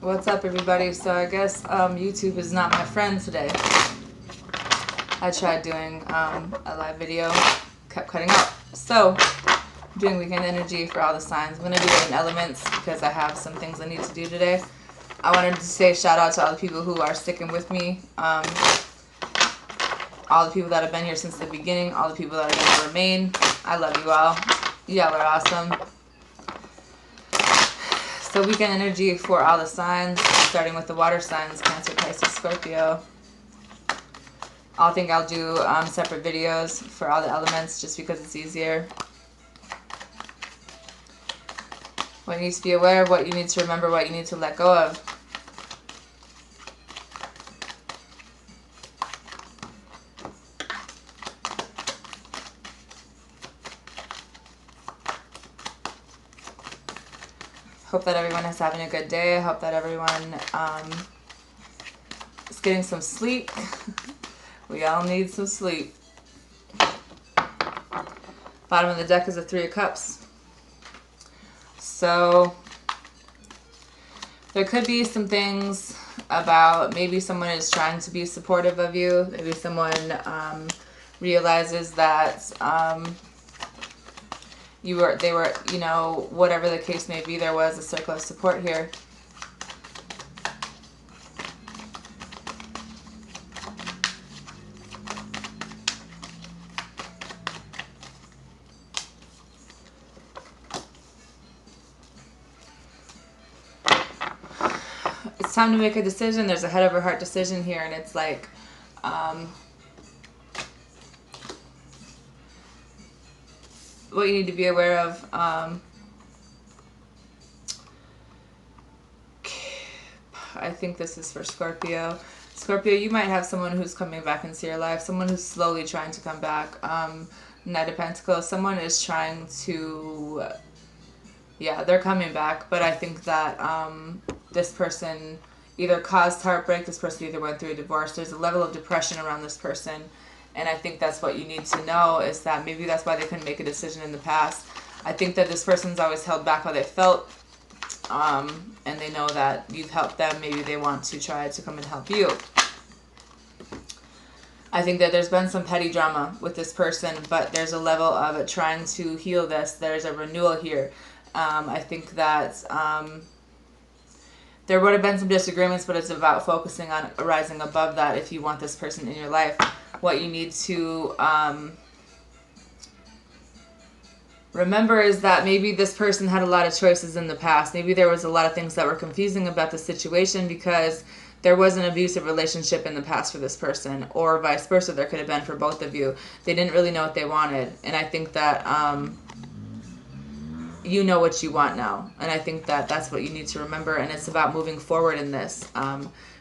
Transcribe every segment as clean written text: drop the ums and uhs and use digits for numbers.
What's up, everybody? So I guess YouTube is not my friend today. I tried doing a live video, kept cutting out. So I'm doing weekend energy for all the signs. I'm going to do it in elements because I have some things I need to do today. I wanted to say shout out to all the people who are sticking with me. All the people that have been here since the beginning. All the people that are going to remain. I love you all. Y'all are awesome. So weekend energy for all the signs, starting with the water signs, Cancer, Pisces, Scorpio. I think I'll do separate videos for all the elements just because it's easier. What you need to be aware of, what you need to remember, what you need to let go of. Hope that everyone is having a good day. I hope that everyone is getting some sleep. We all need some sleep. Bottom of the deck is a Three of Cups. So there could be some things about maybe someone is trying to be supportive of you. Maybe someone realizes that they were, you know, whatever the case may be, there was a circle of support here. It's time to make a decision. There's a head over heart decision here, and it's like, what you need to be aware of. I think this is for Scorpio. Scorpio, you might have someone who's coming back into your life, someone who's slowly trying to come back. Knight of Pentacles, someone is trying to, yeah, they're coming back, but I think that this person either caused heartbreak, this person either went through a divorce, there's a level of depression around this person, and I think that's what you need to know, is that maybe that's why they couldn't make a decision in the past. I think that this person's always held back how they felt, and they know that you've helped them. Maybe they want to try to come and help you. I think that there's been some petty drama with this person, but there's a level of trying to heal this. There's a renewal here. I think that there would have been some disagreements, but it's about focusing on rising above that if you want this person in your life. What you need to remember is that maybe this person had a lot of choices in the past. Maybe there was a lot of things that were confusing about the situation because there was an abusive relationship in the past for this person, or vice versa. There could have been for both of you. They didn't really know what they wanted, and I think that you know what you want now, and I think that that's what you need to remember, and it's about moving forward in this,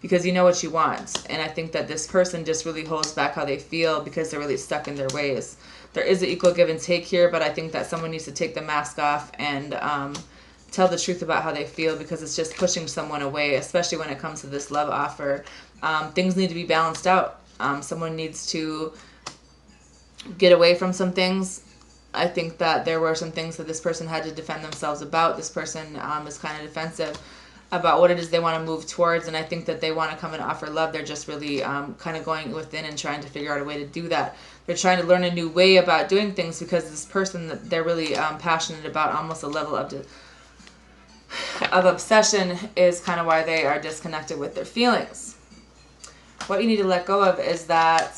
because you know what you want, and I think that this person just really holds back how they feel because they're really stuck in their ways. There is an equal give and take here, but I think that someone needs to take the mask off and tell the truth about how they feel, because it's just pushing someone away, especially when it comes to this love offer. Things need to be balanced out. Someone needs to get away from some things. I think that there were some things that this person had to defend themselves about. This person is kind of defensive about what it is they want to move towards, and I think that they want to come and offer love. They're just really kind of going within and trying to figure out a way to do that. They're trying to learn a new way about doing things because this person that they're really passionate about, almost a level of obsession, is kind of why they are disconnected with their feelings. What you need to let go of is that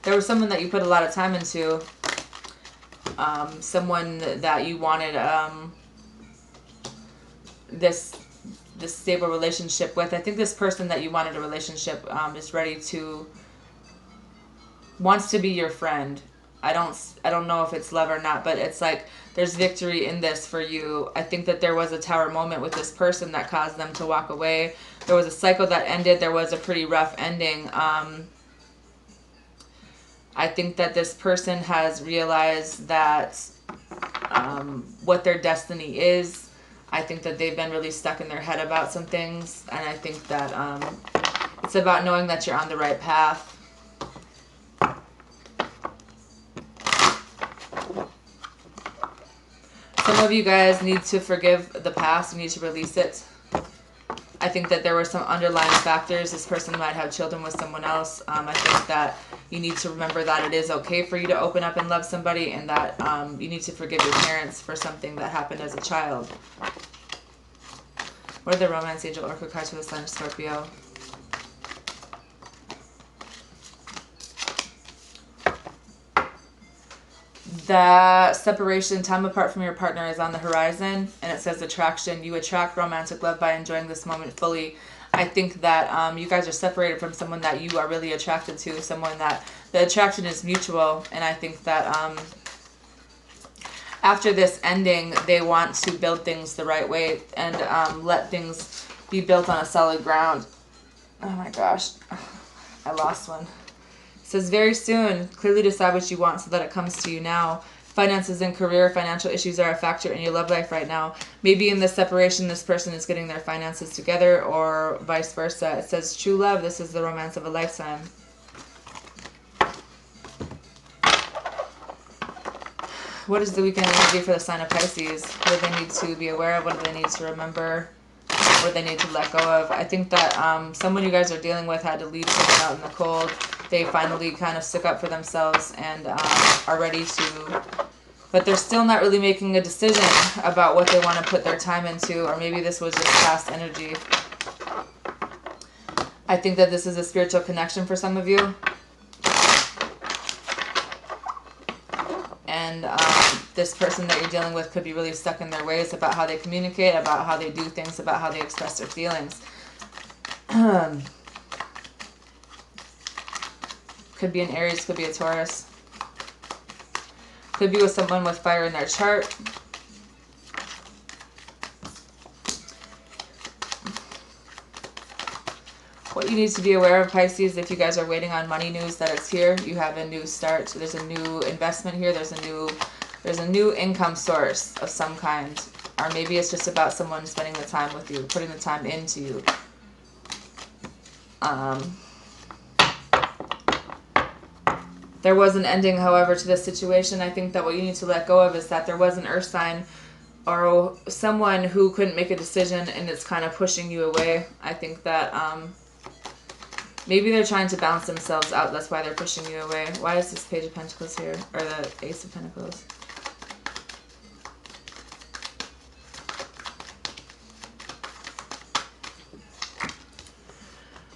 there was someone that you put a lot of time into, someone that you wanted this stable relationship with. I think this person that you wanted a relationship is ready to, wants to be your friend. I don't know if it's love or not, but it's like there's victory in this for you. I think that there was a tower moment with this person that caused them to walk away. There was a cycle that ended. There was a pretty rough ending. I think that this person has realized that what their destiny is. I think that they've been really stuck in their head about some things, and I think that it's about knowing that you're on the right path. Some of you guys need to forgive the past. You need to release it. I think that there were some underlying factors. This person might have children with someone else. I think that you need to remember that it is okay for you to open up and love somebody, and that you need to forgive your parents for something that happened as a child. What are the romance angel oracle cards for the sign of Scorpio? The separation, time apart from your partner, is on the horizon, and it says attraction. You attract romantic love by enjoying this moment fully. I think that you guys are separated from someone that you are really attracted to, someone that the attraction is mutual, and I think that after this ending, they want to build things the right way and let things be built on a solid ground. Oh my gosh, I lost one. It says very soon, clearly decide what you want so that it comes to you now. Finances and career, financial issues are a factor in your love life right now. Maybe in this separation, this person is getting their finances together, or vice versa. It says true love, this is the romance of a lifetime. What is the weekend energy for the sign of Pisces? What do they need to be aware of? What do they need to remember? What do they need to let go of? I think that someone you guys are dealing with had to leave someone out in the cold. They finally kind of stuck up for themselves and are ready to, but they're still not really making a decision about what they want to put their time into, or maybe this was just past energy. I think that this is a spiritual connection for some of you. And this person that you're dealing with could be really stuck in their ways about how they communicate, about how they do things, about how they express their feelings. Could be an Aries, could be a Taurus. Could be with someone with fire in their chart. What you need to be aware of, Pisces, if you guys are waiting on money news, that it's here. You have a new start. There's a new investment here. There's a new income source of some kind. Or maybe it's just about someone spending the time with you, putting the time into you. There was an ending, however, to this situation. I think that what you need to let go of is that there was an earth sign or someone who couldn't make a decision and it's kind of pushing you away. I think that maybe they're trying to balance themselves out. That's why they're pushing you away. Why is this Page of Pentacles here? Or the Ace of Pentacles?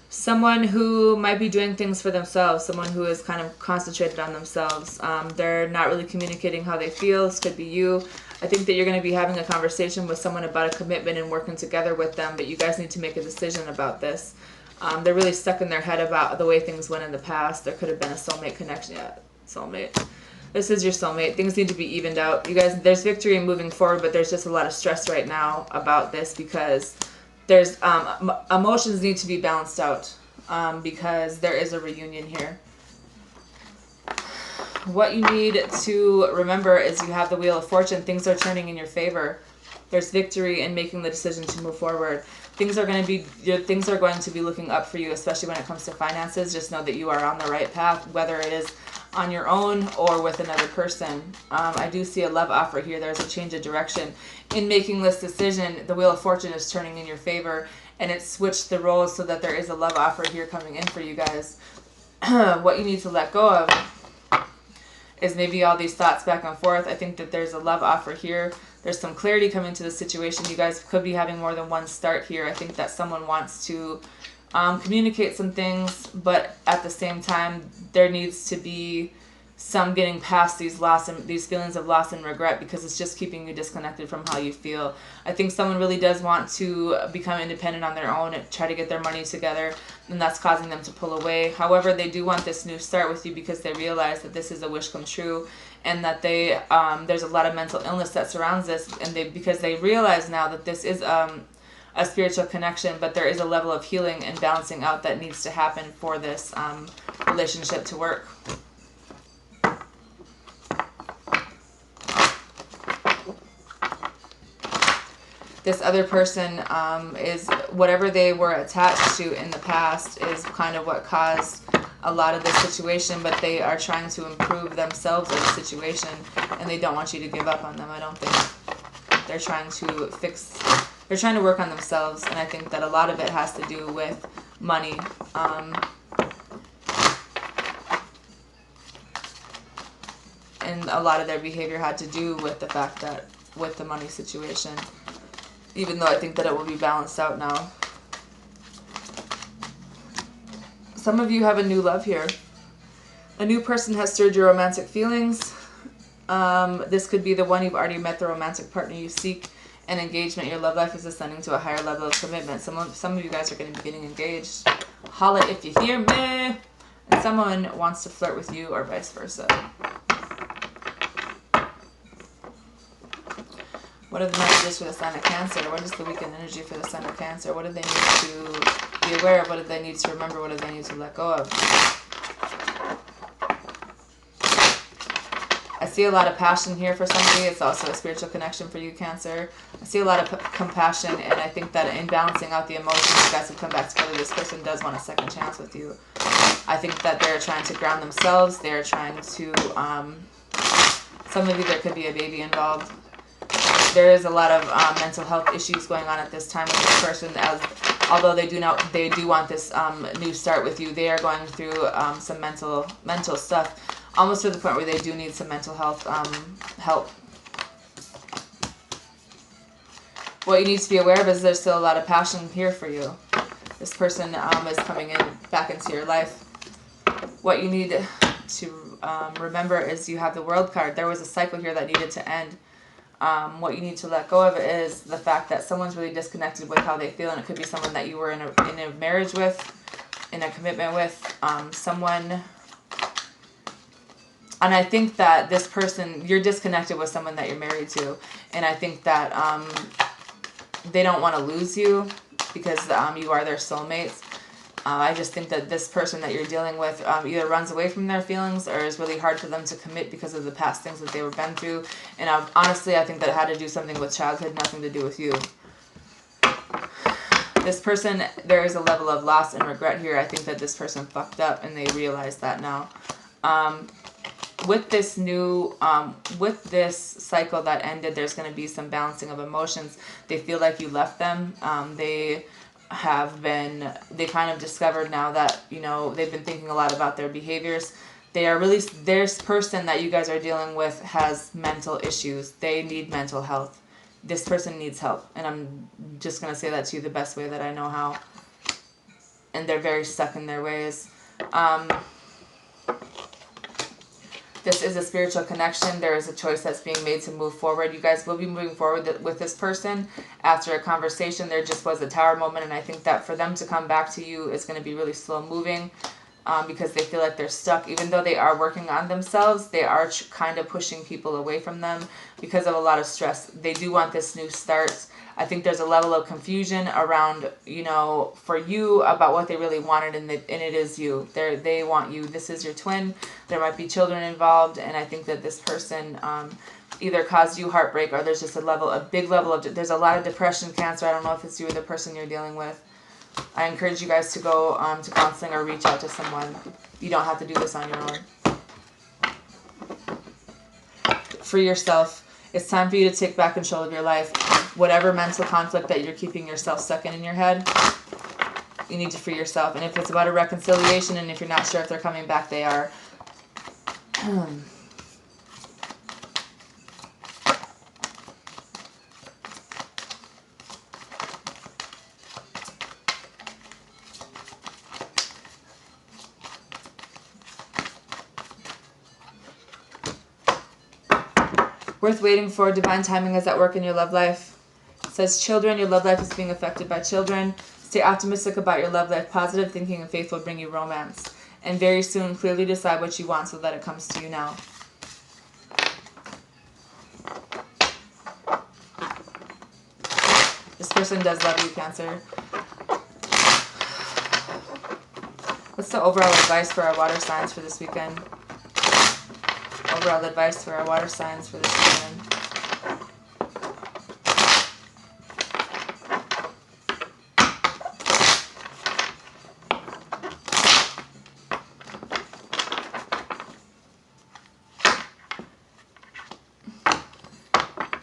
Someone who might be doing things for themselves, someone who is kind of concentrated on themselves. They're not really communicating how they feel. This could be you. I think that you're going to be having a conversation with someone about a commitment and working together with them, but you guys need to make a decision about this. They're really stuck in their head about the way things went in the past. There could have been a soulmate connection. Yeah, soulmate. This is your soulmate. Things need to be evened out. You guys, there's victory in moving forward, but there's just a lot of stress right now about this because there's emotions need to be balanced out because there is a reunion here. What you need to remember is you have the Wheel of Fortune. Things are turning in your favor. There's victory in making the decision to move forward. Things are going to be looking up for you, especially when it comes to finances. Just know that you are on the right path, whether it is on your own or with another person. I do see a love offer here. There's a change of direction. In making this decision, the Wheel of Fortune is turning in your favor, and it's switched the roles so that there is a love offer here coming in for you guys. What you need to let go of is maybe all these thoughts back and forth. I think that there's a love offer here. There's some clarity coming to the situation. You guys could be having more than one start here. I think that someone wants to communicate some things, but at the same time, there needs to be some getting past these feelings of loss and regret, because it's just keeping you disconnected from how you feel. I think someone really does want to become independent on their own and try to get their money together, and that's causing them to pull away. However, they do want this new start with you because they realize that this is a wish come true, and that there's a lot of mental illness that surrounds this, and because they realize now that this is a spiritual connection, but there is a level of healing and balancing out that needs to happen for this relationship to work. This other person is whatever they were attached to in the past is kind of what caused a lot of this situation, but they are trying to improve themselves in the situation, and they don't want you to give up on them, I don't think. they're trying to they're trying to work on themselves, and I think that a lot of it has to do with money. And a lot of their behavior had to do with the fact that, with the money situation, even though I think that it will be balanced out now. Some of you have a new love here. A new person has stirred your romantic feelings. This could be the one you've already met, the romantic partner you seek, and engagement. Your love life is ascending to a higher level of commitment. Some of you guys are going to be getting engaged. Holla if you hear me. And someone wants to flirt with you, or vice versa. What are the messages for the sign of Cancer? What is the weekend energy for the sign of Cancer? What do they need to be aware of? What do they need to remember? What do they need to let go of? I see a lot of passion here for somebody. It's also a spiritual connection for you, Cancer. I see a lot of compassion, and I think that in balancing out the emotions, you guys have come back together. This person does want a second chance with you. I think that they're trying to ground themselves. They're trying to, some of you, there could be a baby involved. There is a lot of mental health issues going on at this time with this person. Although they do want this new start with you, they are going through some mental stuff, almost to the point where they do need some mental health help. What you need to be aware of is there's still a lot of passion here for you. This person is coming back into your life. What you need to remember is you have the World card. There was a cycle here that needed to end. What you need to let go of is the fact that someone's really disconnected with how they feel, and it could be someone that you were in a marriage with, in a commitment with, someone. And I think that this person, you're disconnected with someone that you're married to, and I think that they don't want to lose you because you are their soulmates. I just think that this person that you're dealing with either runs away from their feelings, or is really hard for them to commit because of the past things that they were been through. And honestly, I think that it had to do something with childhood, nothing to do with you. This person, there is a level of loss and regret here. I think that this person fucked up, and they realize that now. With this new, with this cycle that ended, there's going to be some balancing of emotions. They feel like you left them. They kind of discovered now that, they've been thinking a lot about their behaviors. This person that you guys are dealing with has mental issues. They need mental health. This person needs help. And I'm just going to say that to you the best way that I know how. And they're very stuck in their ways. This is a spiritual connection. There is a choice that's being made to move forward. You guys will be moving forward with this person after a conversation. There just was a tower moment, and I think that for them to come back to you is going to be really slow moving because they feel like they're stuck. Even though they are working on themselves, they are kind of pushing people away from them because of a lot of stress. They do want this new start. I think there's a level of confusion around, for you about what they really wanted, and it is you. They want you. This is your twin. There might be children involved, and I think that this person either caused you heartbreak, or there's just a big level of, there's a lot of depression, Cancer. I don't know if it's you or the person you're dealing with. I encourage you guys to go to counseling or reach out to someone. You don't have to do this on your own. Free yourself. It's time for you to take back control of your life. Whatever mental conflict that you're keeping yourself stuck in your head, you need to free yourself. And if it's about a reconciliation, and if you're not sure if they're coming back, they are. Worth waiting for. Divine timing is at work in your love life. It says children. Your love life is being affected by children. Stay optimistic about your love life. Positive thinking and faith will bring you romance. And very soon, clearly decide what you want so that it comes to you now. This person does love you, Cancer. What's the overall advice for our water signs for this weekend? Overall advice for our water signs for this weekend.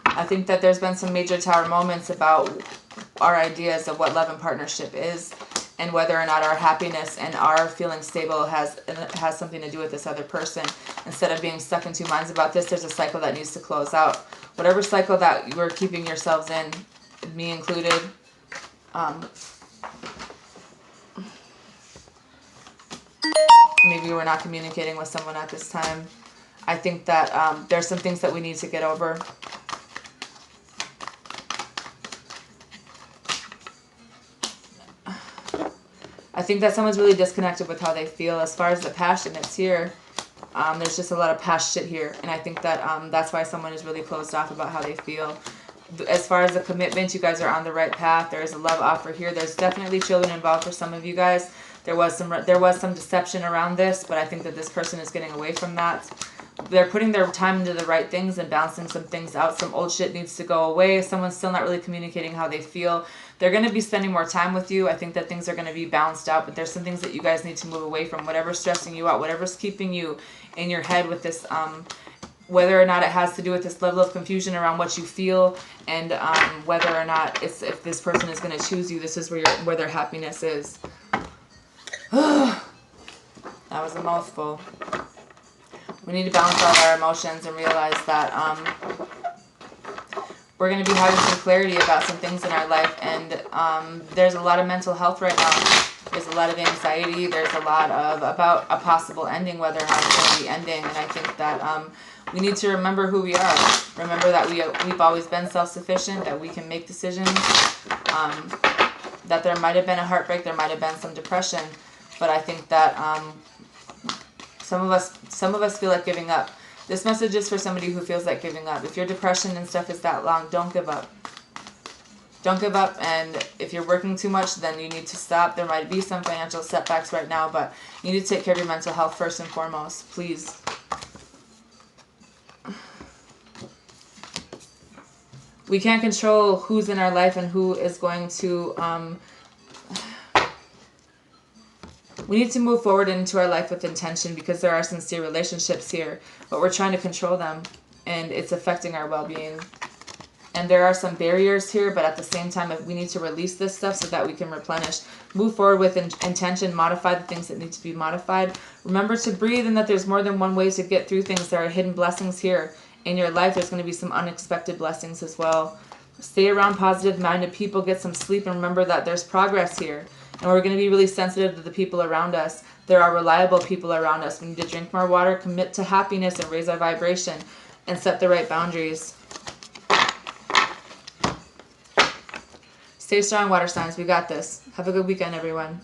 I think that there's been some major tower moments about our ideas of what love and partnership is, and whether or not our happiness and our feeling stable has something to do with this other person. Instead of being stuck in two minds about this, there's a cycle that needs to close out. Whatever cycle that you're keeping yourselves in, me included, maybe we're not communicating with someone at this time. I think that there's some things that we need to get over. I think that someone's really disconnected with how they feel. As far as the passion, it's here. There's just a lot of past shit here. And I think that that's why someone is really closed off about how they feel. As far as the commitment, you guys are on the right path. There is a love offer here. There's definitely children involved for some of you guys. There was some deception around this, but I think that this person is getting away from that. They're putting their time into the right things and balancing some things out. Some old shit needs to go away. Someone's still not really communicating how they feel. They're going to be spending more time with you. I think that things are going to be balanced out, but there's some things that you guys need to move away from. Whatever's stressing you out, whatever's keeping you in your head with this, whether or not it has to do with this level of confusion around what you feel, and whether or not if this person is going to choose you, this is where their happiness is. That was a mouthful. We need to balance out our emotions and realize that we're going to be having some clarity about some things in our life, and there's a lot of mental health right now. There's a lot of anxiety. There's a lot of about a possible ending, whether or not it's going to be ending. And I think that we need to remember who we are. Remember that we've always been self-sufficient, that we can make decisions, that there might have been a heartbreak, there might have been some depression, but I think that some of us feel like giving up. This message is for somebody who feels like giving up. If your depression and stuff is that long, don't give up. Don't give up, and if you're working too much, then you need to stop. There might be some financial setbacks right now, but you need to take care of your mental health first and foremost, please. We can't control who's in our life and who is going to... we need to move forward into our life with intention, because there are sincere relationships here, but we're trying to control them, and it's affecting our well-being. And there are some barriers here, but at the same time, we need to release this stuff so that we can replenish. Move forward with intention, modify the things that need to be modified. Remember to breathe, and that there's more than one way to get through things. There are hidden blessings here in your life. There's going to be some unexpected blessings as well. Stay around positive-minded people, get some sleep, and remember that there's progress here. And we're going to be really sensitive to the people around us. There are reliable people around us. We need to drink more water, commit to happiness, and raise our vibration, and set the right boundaries. Stay strong, water signs. We got this. Have a good weekend, everyone.